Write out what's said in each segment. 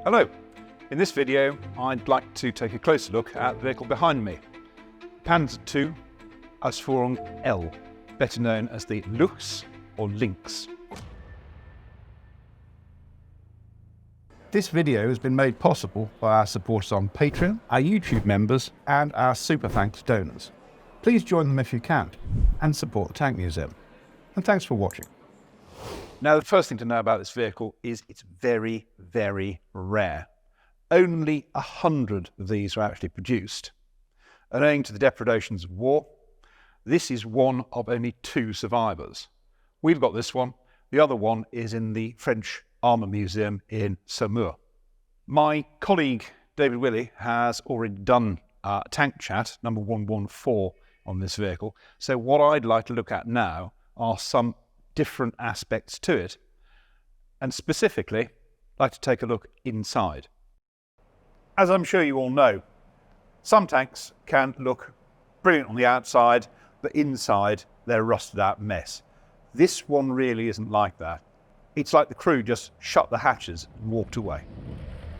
Hello, in this video I'd like to take a closer look at the vehicle behind me, Panzer II Ausf.L, better known as the Luchs or Lynx. This video has been made possible by our supporters on Patreon, our YouTube members and our super thanks donors. Please join them if you can and support the Tank Museum. And thanks for watching. Now, the first thing to know about this vehicle is it's very, very rare. Only 100 of these are actually produced. And owing to the depredations of war, this is one of only 2 survivors. We've got this one. The other one is in the French Armour Museum in Saumur. My colleague David Willey has already done Tank Chat number 114 on this vehicle. So what I'd like to look at now are some different aspects to it, and specifically I'd like to take a look inside. As I'm sure you all know, some tanks can look brilliant on the outside, but inside they're a rusted out mess. This one really isn't like that. It's like the crew just shut the hatches and walked away.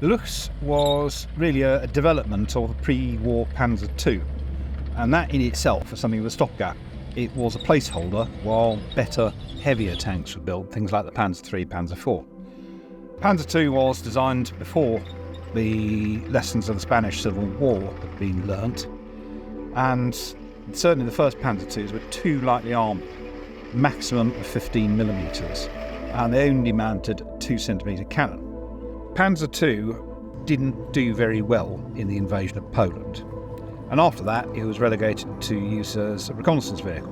The Luchs was really a development of the pre-war Panzer II, and that in itself was something of a stopgap. It was a placeholder while better, heavier tanks were built, things like the Panzer III, Panzer IV. Panzer II was designed before the lessons of the Spanish Civil War had been learnt, and certainly the first Panzer IIs were too lightly armoured, maximum of 15mm, and they only mounted a 2cm cannon. Panzer II didn't do very well in the invasion of Poland, and after that it was relegated to use as a reconnaissance vehicle.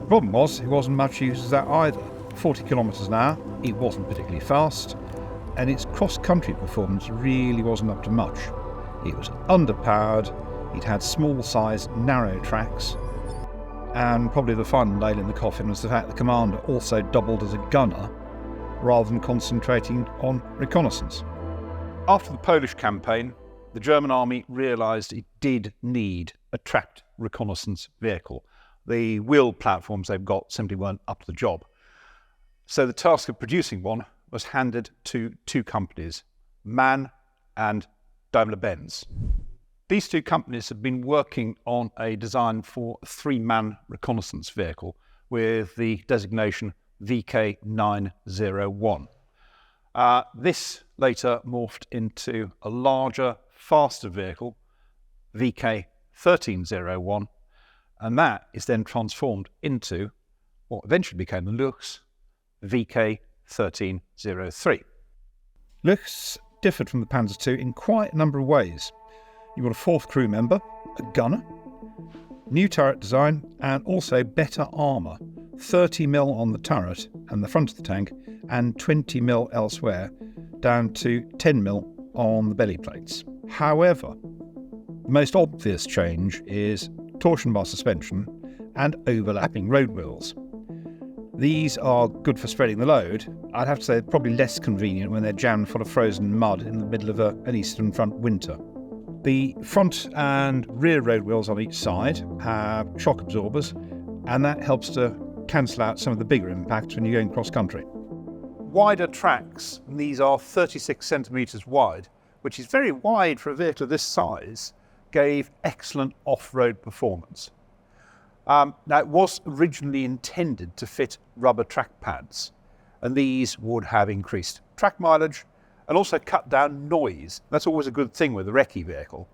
The problem was it wasn't much use as that either. 40 km an hour, it wasn't particularly fast, and its cross-country performance really wasn't up to much. It was underpowered, it had small-sized, narrow tracks, and probably the final nail in the coffin was the fact the commander also doubled as a gunner rather than concentrating on reconnaissance. After the Polish campaign, the German army realised it did need a tracked reconnaissance vehicle. The wheel platforms they've got simply weren't up to the job. So the task of producing one was handed to 2 companies, MAN and Daimler-Benz. These 2 companies had been working on a design for a 3-man reconnaissance vehicle with the designation VK901. This later morphed into a larger, faster vehicle, VK1301, and that is then transformed into what eventually became the Luchs, VK1303. Luchs differed from the Panzer II in quite a number of ways. You've got a 4th crew member, a gunner, new turret design, and also better armour. 30mm on the turret and the front of the tank, and 20mm elsewhere, down to 10mm on the belly plates. However, the most obvious change is torsion bar suspension and overlapping road wheels. These are good for spreading the load. I'd have to say they're probably less convenient when they're jammed full of frozen mud in the middle of an eastern front winter. The front and rear road wheels on each side have shock absorbers, and that helps to cancel out some of the bigger impacts when you're going cross-country. Wider tracks, and these are 36 centimetres wide, which is very wide for a vehicle of this size, gave excellent off-road performance. Now, it was originally intended to fit rubber track pads, and these would have increased track mileage and also cut down noise. That's always a good thing with a recce vehicle,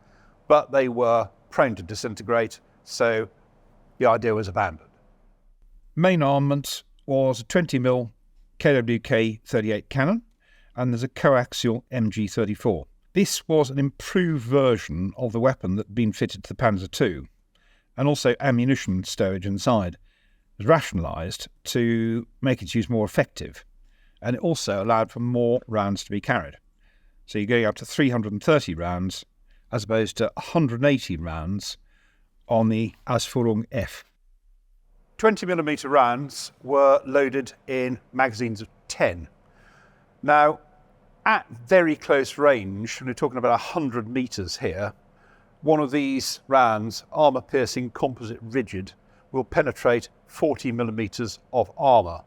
but they were prone to disintegrate, so the idea was abandoned. Main armament was a 20mm KWK-38 cannon, and there's a coaxial MG-34. This was an improved version of the weapon that had been fitted to the Panzer II, and also ammunition stowage inside was rationalised to make its use more effective, and it also allowed for more rounds to be carried. So you're going up to 330 rounds as opposed to 180 rounds on the Ausf.F. 20mm rounds were loaded in magazines of 10. Now, at very close range, and we're talking about 100 metres here, one of these rounds, armour-piercing composite rigid, will penetrate 40mm of armour,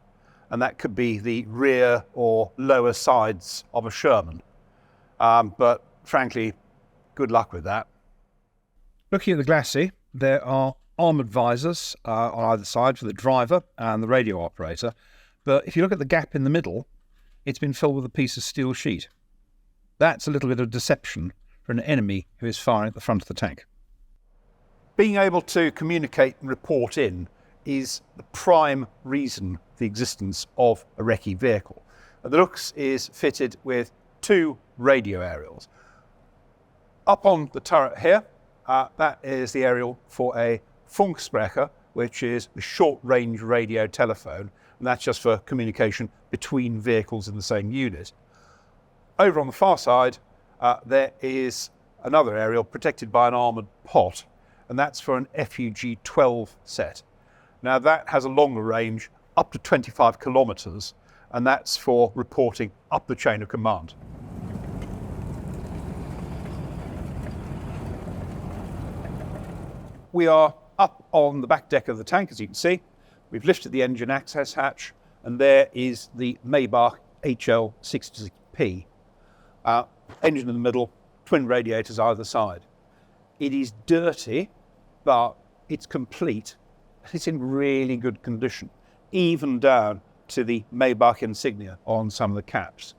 and that could be the rear or lower sides of a Sherman. But frankly, good luck with that. Looking at the glacis, there are armoured visors on either side for the driver and the radio operator. But if you look at the gap in the middle, it's been filled with a piece of steel sheet. That's a little bit of deception for an enemy who is firing at the front of the tank. Being able to communicate and report in is the prime reason for the existence of a recce vehicle. And the Luchs is fitted with 2 radio aerials. Up on the turret here, that is the aerial for a Funksprecher, which is a short-range radio telephone, and that's just for communication between vehicles in the same unit. Over on the far side, there is another aerial protected by an armoured pot, and that's for an FUG-12 set. Now that has a longer range, up to 25 kilometres, and that's for reporting up the chain of command. We are up on the back deck of the tank, as you can see. We've lifted the engine access hatch, and there is the Maybach HL66P. Engine in the middle, twin radiators either side. It is dirty, but it's complete. It's in really good condition, even down to the Maybach insignia on some of the caps.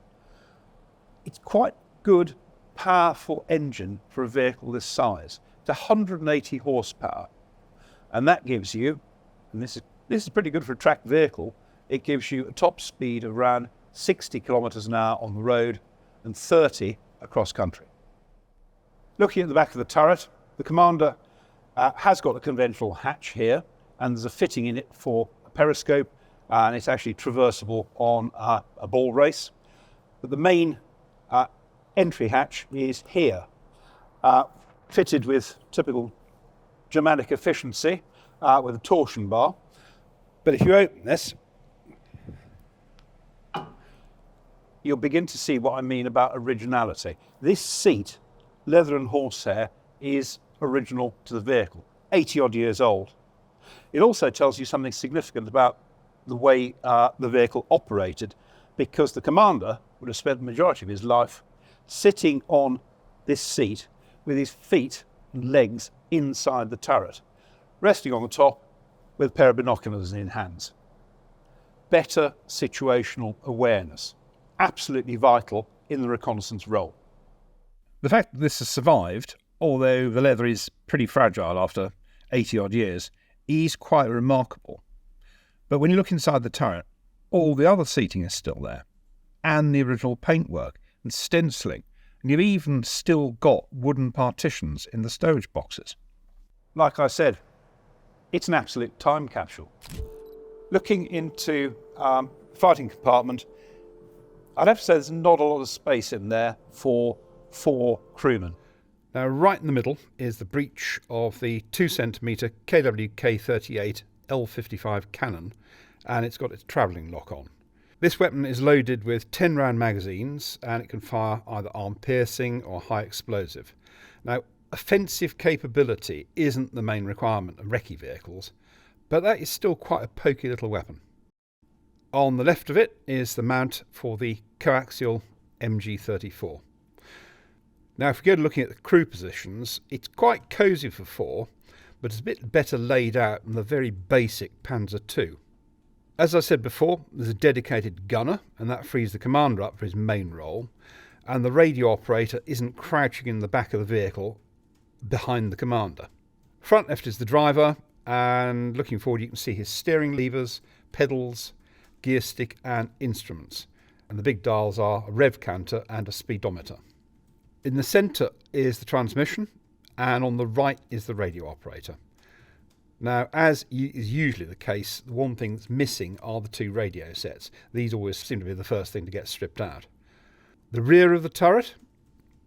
It's quite good, powerful engine for a vehicle this size. It's 180 horsepower, and that gives you, and this is pretty good for a tracked vehicle, it gives you a top speed of around 60 kilometres an hour on the road and 30 across country. Looking at the back of the turret, the commander has got a conventional hatch here, and there's a fitting in it for a periscope, and it's actually traversable on a ball race. But the main entry hatch is here, fitted with typical Germanic efficiency with a torsion bar. But if you open this, you'll begin to see what I mean about originality. This seat, leather and horsehair, is original to the vehicle, 80 odd years old. It also tells you something significant about the way the vehicle operated, because the commander would have spent the majority of his life sitting on this seat with his feet and legs inside the turret, resting on the top with a pair of binoculars in hands. Better situational awareness, absolutely vital in the reconnaissance role. The fact that this has survived, although the leather is pretty fragile after 80 odd years, is quite remarkable. But when you look inside the turret, all the other seating is still there, and the original paintwork and stenciling, and you've even still got wooden partitions in the stowage boxes. Like I said, it's an absolute time capsule. Looking into fighting compartment, I'd have to say there's not a lot of space in there for 4 crewmen. Now, right in the middle is the breech of the 2cm KWK-38 L55 cannon, and it's got its travelling lock on. This weapon is loaded with 10-round magazines, and it can fire either arm-piercing or high explosive. Now, offensive capability isn't the main requirement of recce vehicles, but that is still quite a pokey little weapon. On the left of it is the mount for the coaxial MG34. Now, if we go to looking at the crew positions, it's quite cosy for 4, but it's a bit better laid out than the very basic Panzer II. As I said before, there's a dedicated gunner, and that frees the commander up for his main role, and the radio operator isn't crouching in the back of the vehicle behind the commander. Front left is the driver, and looking forward you can see his steering levers, pedals, gear stick and instruments. And the big dials are a rev counter and a speedometer. In the centre is the transmission, and on the right is the radio operator. Now, as is usually the case, the one thing that's missing are the 2 radio sets. These always seem to be the first thing to get stripped out. The rear of the turret,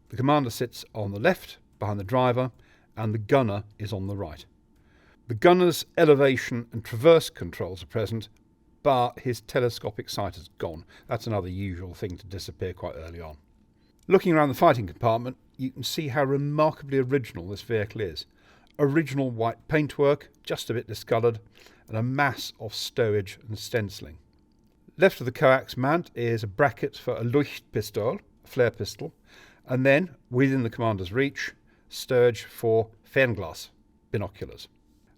the commander sits on the left, behind the driver, and the gunner is on the right. The gunner's elevation and traverse controls are present, but his telescopic sight has gone. That's another usual thing to disappear quite early on. Looking around the fighting compartment, you can see how remarkably original this vehicle is. Original white paintwork, just a bit discoloured, and a mass of stowage and stenciling. Left of the coax mount is a bracket for a Luchs pistol, a flare pistol, And then, within the commander's reach, sturge for fernglass binoculars.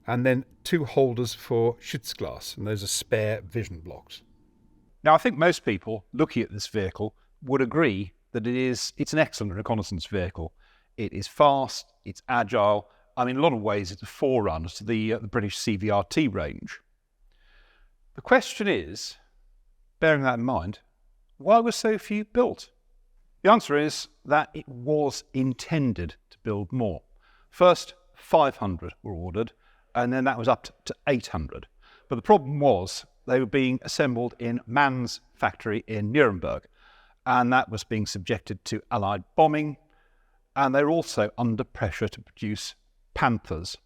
And then 2 holders for Schutzglas, and those are spare vision blocks. Now, I think most people looking at this vehicle would agree that it's an excellent reconnaissance vehicle. It is fast, it's agile. I mean, in a lot of ways, it's a forerunner to the British CVRT range. The question is, bearing that in mind, why were so few built? The answer is that it was intended to build more. First, 500 were ordered, and then that was up to 800. But the problem was they were being assembled in Mann's factory in Nuremberg, and that was being subjected to Allied bombing, and they were also under pressure to produce Panthers.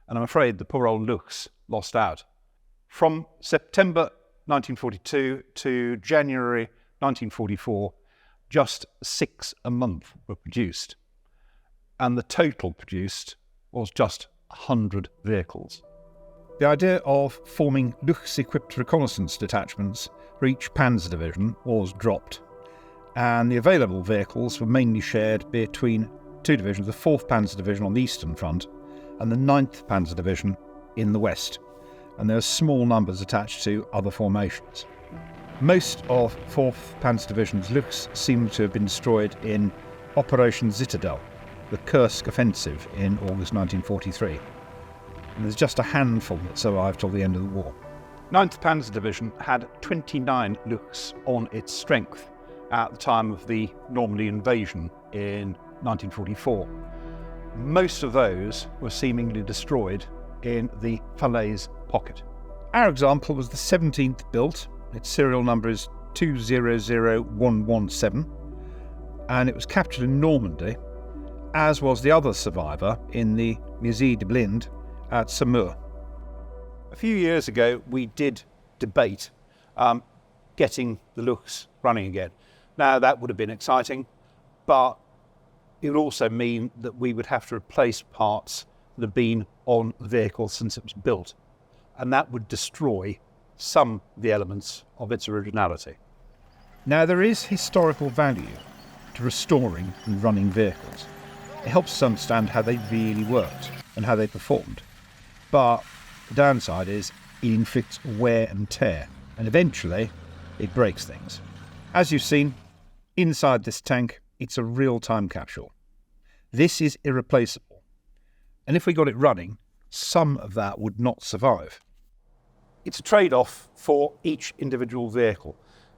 And I'm afraid the poor old Luchs lost out. From September 1942 to January 1944, just 6 a month were produced, and the total produced was just 100 vehicles. The idea of forming Luchs-equipped reconnaissance detachments for each Panzer division was dropped, and the available vehicles were mainly shared between 2 divisions, the 4th Panzer Division on the Eastern Front and the 9th Panzer Division in the West, and there are small numbers attached to other formations. Most of 4th Panzer Division's Luchs seem to have been destroyed in Operation Citadel, the Kursk offensive in August 1943. And there's just a handful that survived till the end of the war. 9th Panzer Division had 29 Luchs on its strength at the time of the Normandy invasion in 1944. Most of those were seemingly destroyed in the Falaise pocket. Our example was the 17th built. Its serial number is 200117, and it was captured in Normandy, as was the other survivor in the Musée de Blinde at Saumur. A few years ago, we did debate getting the Luchs running again. Now, that would have been exciting, but it would also mean that we would have to replace parts that have been on the vehicle since it was built, and that would destroy some of the elements of its originality. Now, there is historical value to restoring and running vehicles. It helps us understand how they really worked and how they performed. But the downside is it inflicts wear and tear, and eventually it breaks things. As you've seen, inside this tank, it's a real time capsule. This is irreplaceable. And if we got it running, some of that would not survive. It's a trade-off for each individual vehicle.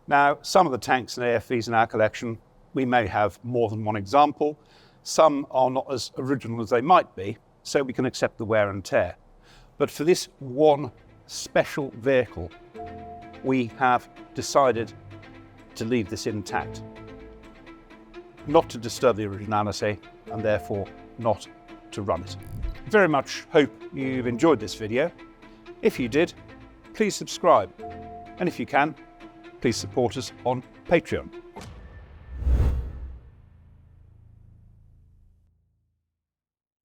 Now, some of the tanks and AFVs in our collection, we may have more than one example. Some are not as original as they might be, so we can accept the wear and tear. But for this one special vehicle, we have decided to leave this intact, not to disturb the originality and therefore not to run it. Very much hope you've enjoyed this video. If you did, please subscribe, and if you can, please support us on Patreon.